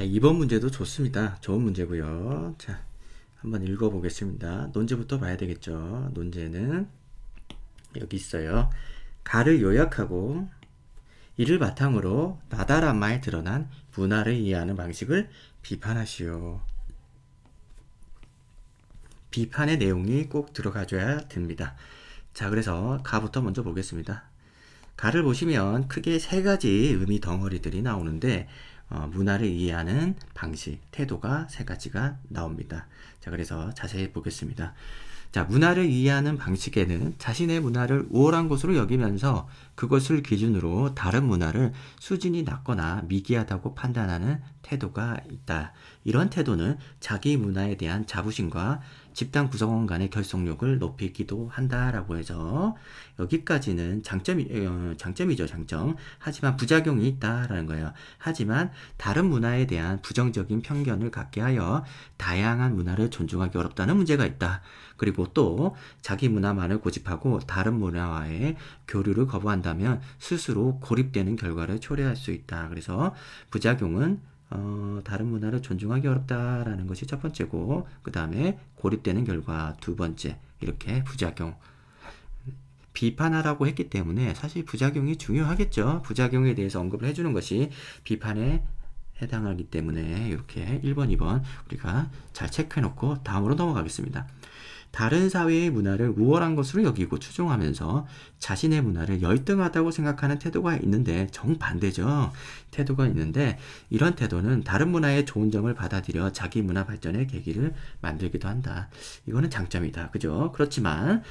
자, 2번 문제도 좋습니다. 좋은 문제고요. 자, 한번 읽어보겠습니다. 논제부터 봐야 되겠죠. 논제는 여기 있어요. 가를 요약하고 이를 바탕으로 나다란마에 드러난 문화를 이해하는 방식을 비판하시오. 비판의 내용이 꼭 들어가줘야 됩니다. 자, 그래서 가부터 먼저 보겠습니다. 가를 보시면 크게 세 가지 의미 덩어리들이 나오는데 문화를 이해하는 방식, 태도가 세 가지가 나옵니다. 자, 그래서 자세히 보겠습니다. 자, 문화를 이해하는 방식에는 자신의 문화를 우월한 것으로 여기면서 그것을 기준으로 다른 문화를 수준이 낮거나 미개하다고 판단하는 태도가 있다. 이런 태도는 자기 문화에 대한 자부심과 집단 구성원 간의 결속력을 높이기도 한다라고 해서 여기까지는 장점이죠, 장점. 하지만 부작용이 있다라는 거예요. 하지만 다른 문화에 대한 부정적인 편견을 갖게 하여 다양한 문화를 존중하기 어렵다는 문제가 있다. 그리고 또 자기 문화만을 고집하고 다른 문화와의 교류를 거부한다면 스스로 고립되는 결과를 초래할 수 있다. 그래서 부작용은 다른 문화를 존중하기 어렵다라는 것이 첫 번째고, 그 다음에 고립되는 결과 두 번째, 이렇게 부작용. 비판하라고 했기 때문에 사실 부작용이 중요하겠죠. 부작용에 대해서 언급을 해주는 것이 비판에 해당하기 때문에 이렇게 1번, 2번 우리가 잘 체크해놓고 다음으로 넘어가겠습니다. 다른 사회의 문화를 우월한 것으로 여기고 추종하면서 자신의 문화를 열등하다고 생각하는 태도가 있는데 정반대죠. 태도가 있는데 이런 태도는 다른 문화의 좋은 점을 받아들여 자기 문화 발전의 계기를 만들기도 한다. 이거는 장점이다. 그죠? 그렇지만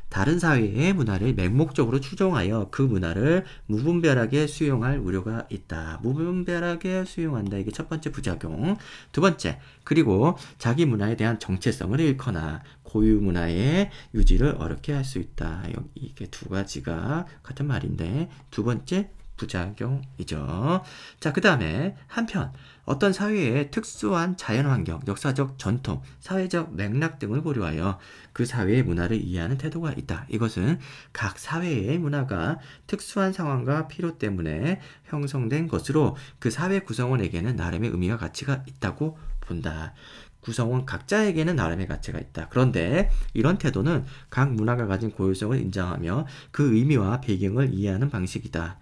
다른 사회의 문화를 맹목적으로 추종하여 그 문화를 무분별하게 수용할 우려가 있다. 무분별하게 수용한다. 이게 첫 번째 부작용. 두 번째, 그리고 자기 문화에 대한 정체성을 잃거나 고유 문화의 유지를 어렵게 할 수 있다. 이게 두 가지가 같은 말인데 두 번째 부작용이죠. 자, 그 다음에 한편 어떤 사회의 특수한 자연환경, 역사적 전통, 사회적 맥락 등을 고려하여 그 사회의 문화를 이해하는 태도가 있다. 이것은 각 사회의 문화가 특수한 상황과 필요 때문에 형성된 것으로 그 사회 구성원에게는 나름의 의미와 가치가 있다고 본다. 구성원 각자에게는 나름의 가치가 있다. 그런데 이런 태도는 각 문화가 가진 고유성을 인정하며 그 의미와 배경을 이해하는 방식이다.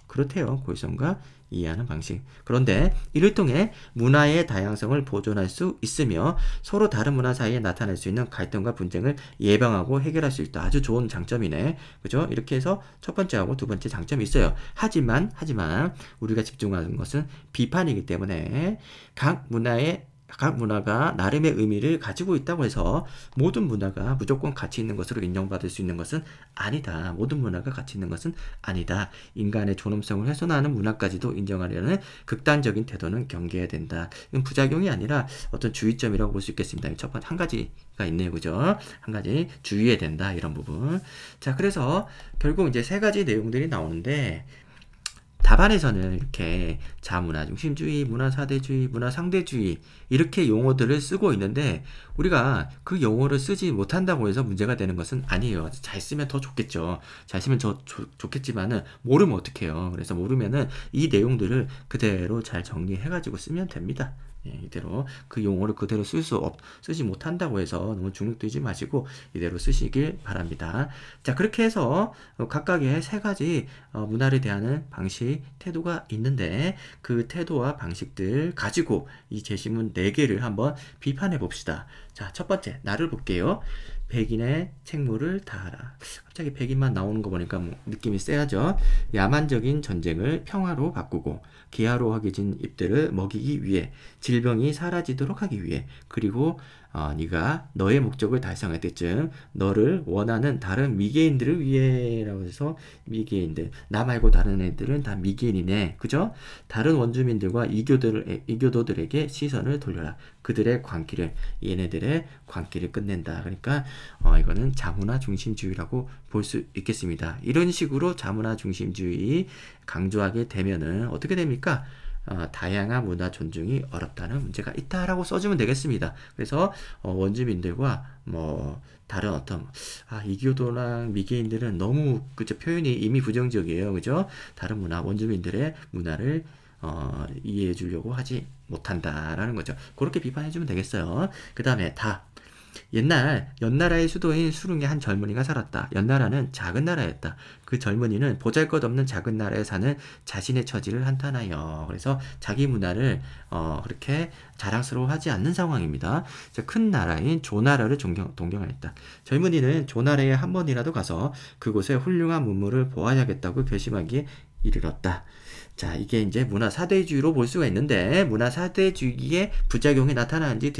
그렇대요. 고유성과 이해하는 방식. 그런데 이를 통해 문화의 다양성을 보존할 수 있으며 서로 다른 문화 사이에 나타날 수 있는 갈등과 분쟁을 예방하고 해결할 수 있다. 아주 좋은 장점이네. 그죠? 이렇게 해서 첫 번째하고 두 번째 장점이 있어요. 하지만 우리가 집중하는 것은 비판이기 때문에 각 문화가 나름의 의미를 가지고 있다고 해서 모든 문화가 무조건 가치 있는 것으로 인정받을 수 있는 것은 아니다. 모든 문화가 가치 있는 것은 아니다. 인간의 존엄성을 훼손하는 문화까지도 인정하려는 극단적인 태도는 경계해야 된다. 이건 부작용이 아니라 어떤 주의점이라고 볼 수 있겠습니다. 첫 번째 한 가지가 있네요. 그죠? 한 가지 주의해야 된다. 이런 부분. 자, 그래서 결국 이제 세 가지 내용들이 나오는데 답안에서는 이렇게 자문화 중심주의, 문화사대주의, 문화상대주의 이렇게 용어들을 쓰고 있는데 우리가 그 용어를 쓰지 못한다고 해서 문제가 되는 것은 아니에요. 잘 쓰면 더 좋겠죠. 잘 쓰면 좋겠지만은 모르면 어떡해요. 그래서 모르면은 이 내용들을 그대로 잘 정리해가지고 쓰면 됩니다. 이대로 그 용어를 그대로 쓰지 못한다고 해서 너무 중립되지 마시고 이대로 쓰시길 바랍니다. 자, 그렇게 해서 각각의 세 가지 문화를 대하는 방식, 태도가 있는데 그 태도와 방식들 가지고 이 제시문 4개를 한번 비판해 봅시다. 자, 첫 번째, 나를 볼게요. 백인의 책무를 다하라. 갑자기 백인만 나오는 거 보니까 느낌이 세하죠. 야만적인 전쟁을 평화로 바꾸고 기아로 허기진 입들을 먹이기 위해 질병이 사라지도록 하기 위해 그리고 네가 너의 목적을 달성할 때쯤 너를 원하는 다른 미개인들을 위해라고 해서 미개인들 나 말고 다른 애들은 다 미개인이네. 그죠? 다른 원주민들과 이교도들에게 시선을 돌려라. 그들의 광기를 얘네들의 광기를 끝낸다. 그러니까 이거는 자문화 중심주의라고 볼 수 있겠습니다. 이런 식으로 자문화 중심주의 강조하게 되면은 어떻게 됩니까? 다양한 문화 존중이 어렵다는 문제가 있다라고 써주면 되겠습니다. 그래서 원주민들과 다른 어떤 이교도랑 미개인들은 너무 그죠 표현이 이미 부정적이에요. 그죠? 다른 문화 원주민들의 문화를 이해해 주려고 하지 못한다라는 거죠. 그렇게 비판해 주면 되겠어요. 그 다음에 다. 옛날 연나라의 수도인 수릉에 한 젊은이가 살았다. 연나라는 작은 나라였다. 그 젊은이는 보잘것없는 작은 나라에 사는 자신의 처지를 한탄하여, 그래서 자기 문화를 그렇게 자랑스러워하지 않는 상황입니다. 큰 나라인 조나라를 동경하였다. 젊은이는 조나라에 한 번이라도 가서 그곳의 훌륭한 문물을 보아야겠다고 결심하기에 이르렀다. 자, 이게 이제 문화 사대주의로 볼 수가 있는데, 문화 사대주의의 부작용이 나타나는지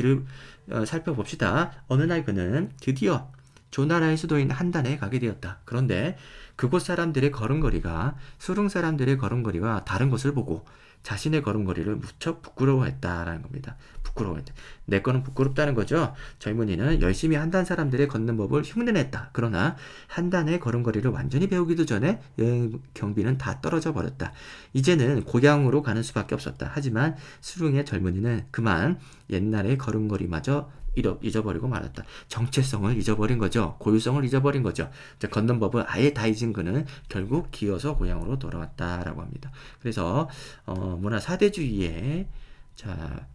살펴봅시다. 어느 날 그는 드디어 조나라의 수도인 한단에 가게 되었다. 그런데 그곳 사람들의 걸음걸이가 수릉 사람들의 걸음걸이와 다른 것을 보고 자신의 걸음걸이를 무척 부끄러워했다라는 겁니다. 부끄러워했다. 내 거는 부끄럽다는 거죠. 젊은이는 열심히 한단 사람들의 걷는 법을 흉내냈다. 그러나 한단의 걸음걸이를 완전히 배우기도 전에 여행 경비는 다 떨어져 버렸다. 이제는 고향으로 가는 수밖에 없었다. 하지만 수릉의 젊은이는 그만 옛날의 걸음걸이마저 잊어버리고 말았다. 정체성을 잊어버린 거죠. 고유성을 잊어버린 거죠. 걷는 법을 아예 다 잊은 그는 결국 기어서 고향으로 돌아왔다라고 합니다. 그래서 문화 사대주의에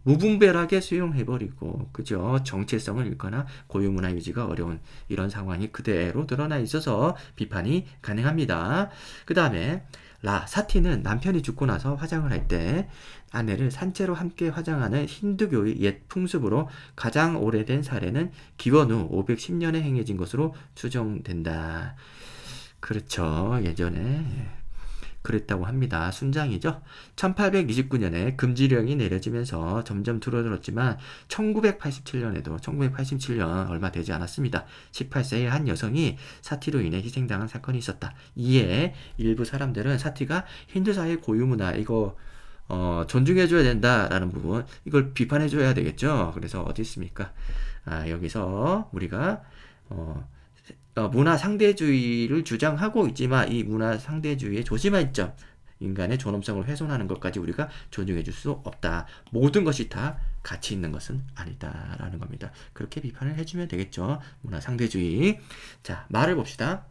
무분별하게 수용해버리고, 그죠? 정체성을 잃거나 고유문화 유지가 어려운 이런 상황이 그대로 드러나 있어서 비판이 가능합니다. 그 다음에 사티는 남편이 죽고 나서 화장을 할 때 아내를 산채로 함께 화장하는 힌두교의 옛 풍습으로 가장 오래된 사례는 기원 후 510년에 행해진 것으로 추정된다. 그렇죠. 예전에 그랬다고 합니다. 순장이죠. 1829년에 금지령이 내려지면서 점점 줄어들었지만 1987년 얼마 되지 않았습니다. 18세의 한 여성이 사티로 인해 희생당한 사건이 있었다. 이에 일부 사람들은 사티가 힌두사의 고유문화, 이거 존중해줘야 된다라는 부분, 이걸 비판해줘야 되겠죠. 그래서 어디 있습니까? 여기서 우리가 문화 상대주의를 주장하고 있지만 이 문화 상대주의의 조심할 점, 인간의 존엄성을 훼손하는 것까지 우리가 존중해 줄 수 없다. 모든 것이 다 가치 있는 것은 아니다라는 겁니다. 그렇게 비판을 해주면 되겠죠. 문화 상대주의. 자, 말을 봅시다.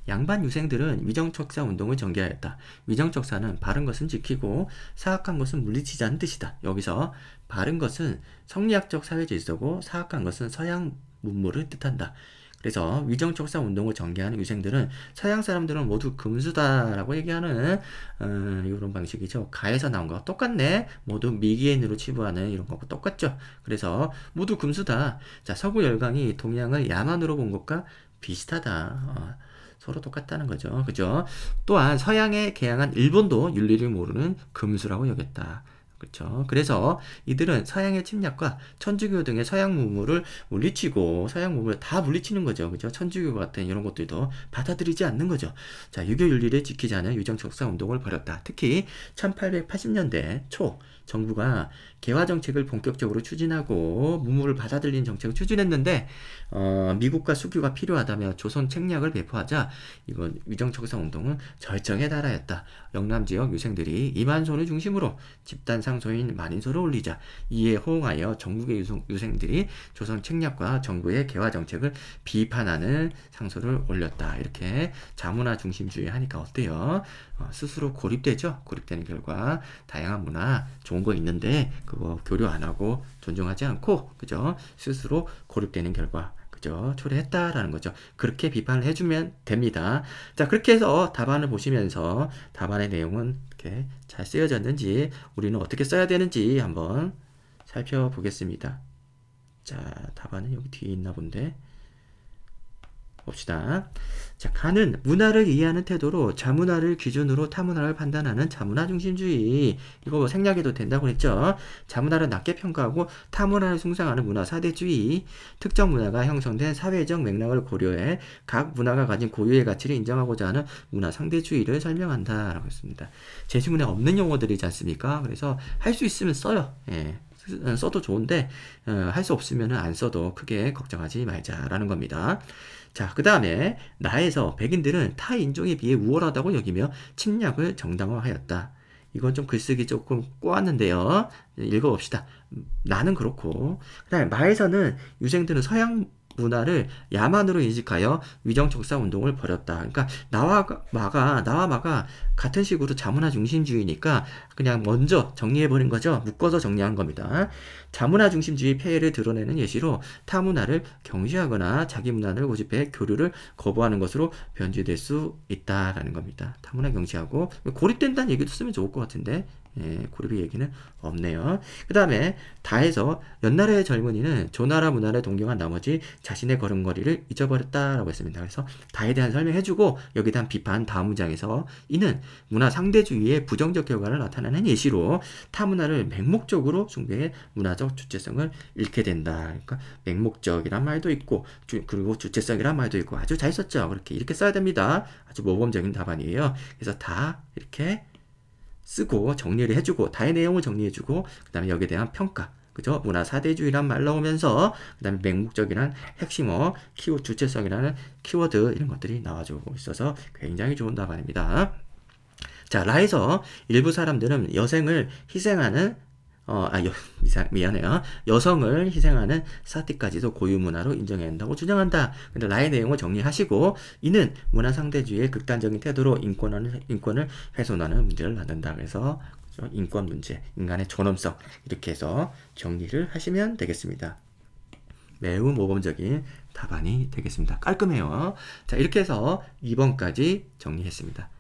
양반 유생들은 위정척사 운동을 전개하였다. 위정척사는 바른 것은 지키고 사악한 것은 물리치자는 뜻이다. 여기서 바른 것은 성리학적 사회질서고 사악한 것은 서양 문물을 뜻한다. 그래서 위정척사 운동을 전개하는 유생들은 서양 사람들은 모두 금수다라고 얘기하는 이런 방식이죠. 가에서 나온 거 똑같네. 모두 미개인으로 치부하는 이런 거하고 똑같죠. 그래서 모두 금수다. 자, 서구 열강이 동양을 야만으로 본 것과 비슷하다. 서로 똑같다는 거죠. 그죠? 또한 서양에 개항한 일본도 윤리를 모르는 금수라고 여겼다. 그렇죠. 그래서 이들은 서양의 침략과 천주교 등의 서양 문물을 물리치고 서양 문물을 다 물리치는 거죠. 그죠? 천주교 같은 이런 것들도 받아들이지 않는 거죠. 자, 유교 윤리를 지키자는 위정척사 운동을 벌였다. 특히 1880년대 초 정부가 개화 정책을 본격적으로 추진하고 문물을 받아들이는 정책을 추진했는데 미국과 수교가 필요하다며 조선 책략을 배포하자 이건 위정척사 운동은 절정에 달하였다. 영남 지역 유생들이 이만소를 중심으로 집단 상소인 만인소를 올리자 이에 호응하여 전국의 유생들이 조선 책략과 정부의 개화 정책을 비판하는 상소를 올렸다. 이렇게 자문화 중심주의 하니까 어때요? 스스로 고립되죠. 고립되는 결과 다양한 문화 좋은 거 있는데 그거 교류 안 하고 존중하지 않고, 그죠? 스스로 고립되는 결과, 그죠? 초래했다라는 거죠. 그렇게 비판을 해주면 됩니다. 자, 그렇게 해서 답안을 보시면서 답안의 내용은 이렇게 잘 쓰여졌는지, 우리는 어떻게 써야 되는지 한번 살펴보겠습니다. 자, 답안은 여기 뒤에 있나 본데. 봅시다. 자, 가는 문화를 이해하는 태도로 자문화를 기준으로 타문화를 판단하는 자문화 중심주의. 이거 생략해도 된다고 했죠. 자문화를 낮게 평가하고 타문화를 숭상하는 문화 사대주의. 특정 문화가 형성된 사회적 맥락을 고려해 각 문화가 가진 고유의 가치를 인정하고자 하는 문화 상대주의를 설명한다라고 했습니다. 제시문에 없는 용어들이지 않습니까? 그래서 할 수 있으면 써요. 예. 써도 좋은데 할 수 없으면 안 써도 크게 걱정하지 말자라는 겁니다. 자, 그 다음에 나에서 백인들은 타 인종에 비해 우월하다고 여기며 침략을 정당화하였다. 이건 좀 글쓰기 조금 꼬았는데요. 읽어봅시다. 나는 그렇고, 그 다음에 마에서는 유생들은 서양 문화를 야만으로 인식하여 위정청사 운동을 벌였다. 그러니까 나와 마가 같은 식으로 자문화 중심주의니까 그냥 먼저 정리해버린 거죠. 묶어서 정리한 겁니다. 자문화 중심주의 폐해를 드러내는 예시로 타문화를 경시하거나 자기 문화를 고집해 교류를 거부하는 것으로 변질될 수 있다라는 겁니다. 타문화 경시하고 고립된다는 얘기도 쓰면 좋을 것 같은데 고립의 얘기는 없네요. 그 다음에 다에서 옛날의 젊은이는 조나라 문화를 동경한 나머지 자신의 걸음걸이를 잊어버렸다라고 했습니다. 그래서 다에 대한 설명해주고 여기에 대한 비판 다음 문장에서 이는 문화 상대주의의 부정적 결과를 나타내는 예시로 타문화를 맹목적으로 숭배해 문화적 주체성을 잃게 된다. 그러니까 맹목적이란 말도 있고 그리고 주체성이란 말도 있고 아주 잘 썼죠. 이렇게 써야 됩니다. 아주 모범적인 답안이에요. 그래서 다 이렇게 쓰고 정리를 해주고 다의 내용을 정리해주고 그 다음에 여기에 대한 평가 그죠? 문화 사대주의란 말 나오면서 그 다음에 맹목적이란 핵심어 주체성이라는 키워드 이런 것들이 나와주고 있어서 굉장히 좋은 답안입니다. 자, 라에서 일부 사람들은 여성을 희생하는 미안해요. 여성을 희생하는 사티까지도 고유 문화로 인정해야 한다고 주장한다. 근데 라의 내용을 정리하시고 이는 문화 상대주의의 극단적인 태도로 인권을 훼손하는 문제를 낳는다. 그래서 인권 문제, 인간의 존엄성 이렇게 해서 정리를 하시면 되겠습니다. 매우 모범적인 답안이 되겠습니다. 깔끔해요. 자, 이렇게 해서 2번까지 정리했습니다.